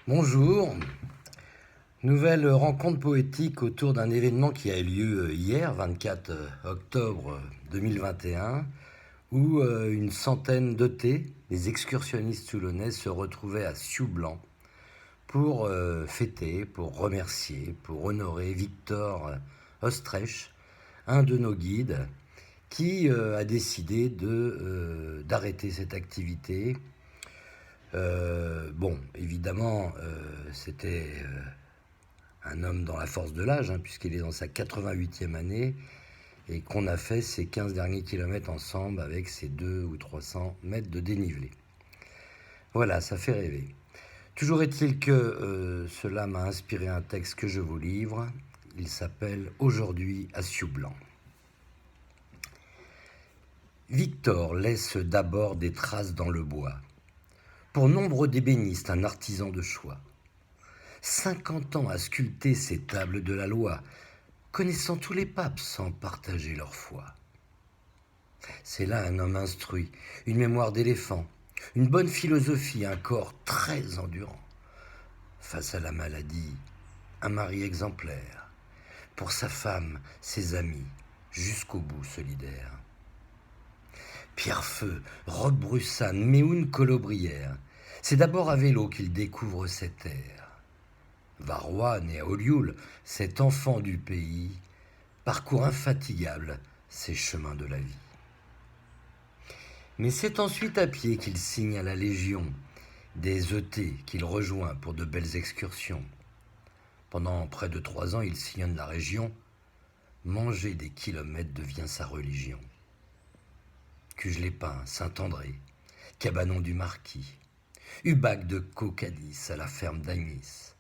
Bonjour, nouvelle rencontre poétique autour d'un événement qui a eu lieu hier, 24 octobre 2021, où une centaine d'ET, des excursionnistes toulonnais, se retrouvaient à Sioux-Blanc pour fêter, pour remercier, pour honorer Victor Ostrech, un de nos guides, qui a décidé d'arrêter cette activité. Évidemment, c'était un homme dans la force de l'âge, puisqu'il est dans sa 88e année, et qu'on a fait ces 15 derniers kilomètres ensemble avec ses 200 ou 300 mètres de dénivelé. Voilà, ça fait rêver. Toujours est-il que cela m'a inspiré un texte que je vous livre. Il s'appelle « Aujourd'hui à Sioux-Blanc ». Victor laisse d'abord des traces dans le bois. Pour nombre d'ébénistes, un artisan de choix. 50 ans à sculpter ces tables de la loi, connaissant tous les papes sans partager leur foi. C'est là un homme instruit, une mémoire d'éléphant, une bonne philosophie, un corps très endurant. Face à la maladie, un mari exemplaire. Pour sa femme, ses amis, jusqu'au bout solidaire. Pierrefeu, Roque Brussane, Méhoun Colobrière. C'est d'abord à vélo qu'il découvre cette terre. Varrois, né à Olioul, cet enfant du pays, parcourt infatigable ces chemins de la vie. Mais c'est ensuite à pied qu'il signe à la Légion, des ET qu'il rejoint pour de belles excursions. Pendant près de 3 ans, il sillonne la région. Manger des kilomètres devient sa religion. Cuges-les-Pins, Saint-André, Cabanon du Marquis, Ubac de Cocadis à la ferme d'Agnis,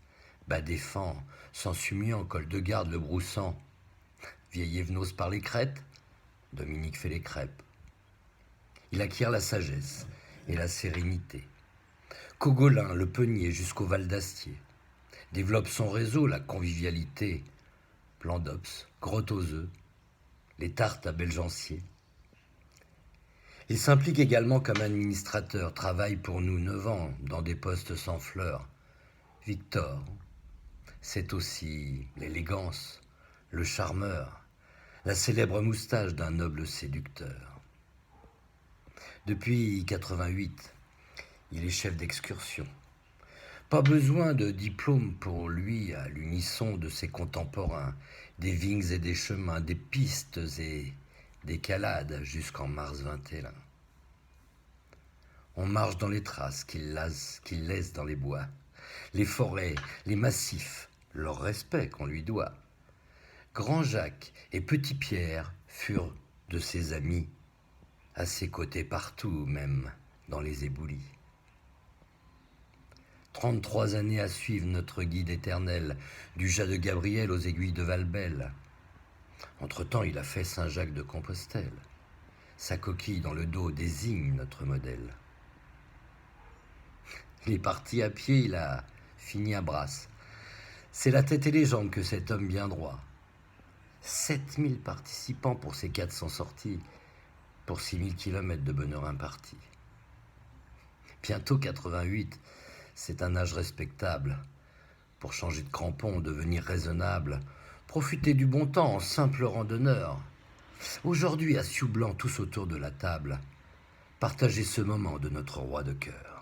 Bas-Défend, Sansumian, Col de Garde, le Broussan, Vieil Evenos par les crêtes, Dominique fait les crêpes. Il acquiert la sagesse et la sérénité. Cogolin, le Peunier jusqu'au Val d'Astier, développe son réseau, la convivialité, Plan d'Ops, Grotte aux œufs, les tartes à Belgencier. Il s'implique également comme administrateur, travaille pour nous 9 ans dans des postes sans fleurs. Victor, c'est aussi l'élégance, le charmeur, la célèbre moustache d'un noble séducteur. Depuis 88, il est chef d'excursion. Pas besoin de diplôme pour lui, à l'unisson de ses contemporains, des vignes et des chemins, des pistes et des calades jusqu'en mars 21. On marche dans les traces qu'il laisse dans les bois, les forêts, les massifs, leur respect qu'on lui doit. Grand Jacques et Petit Pierre furent de ses amis, à ses côtés partout, même dans les éboulis. 33 années à suivre notre guide éternel, du Jas de Gabriel aux aiguilles de Valbelle. Entre-temps, il a fait Saint-Jacques de Compostelle. Sa coquille dans le dos désigne notre modèle. Il est parti à pied, il a fini à Brasse. C'est la tête et les jambes que cet homme bien droit. 7000 participants pour ces 400 sorties, pour 6000 kilomètres de bonheur imparti. Bientôt 88, c'est un âge respectable. Pour changer de crampon, devenir raisonnable, profiter du bon temps en simple randonneur. Aujourd'hui, à Sioux-Blanc, tous autour de la table, partager ce moment de notre roi de cœur.